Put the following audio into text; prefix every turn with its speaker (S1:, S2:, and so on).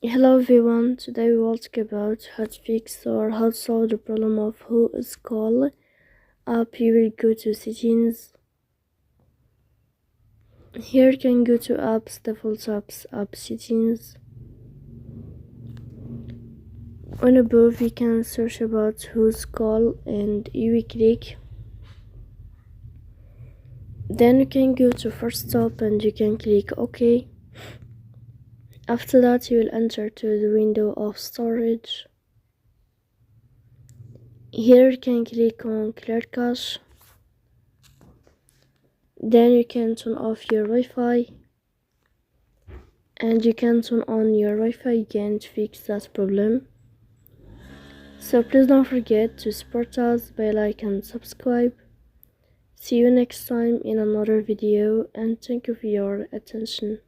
S1: Hello everyone, today we will talk about how to fix or how to solve the problem of Whoscall app. You will go to settings. Here you can go to apps, default apps, app settings. On above you can search about Whoscall and you will click. Then you can go to first stop and you can click OK. After that you will enter to the window of storage. Here you can click on clear cache. Then you can turn off your Wi-Fi and you can turn on your Wi-Fi again to fix that problem. So please don't forget to support us by like and subscribe. See you next time in another video and thank you for your attention.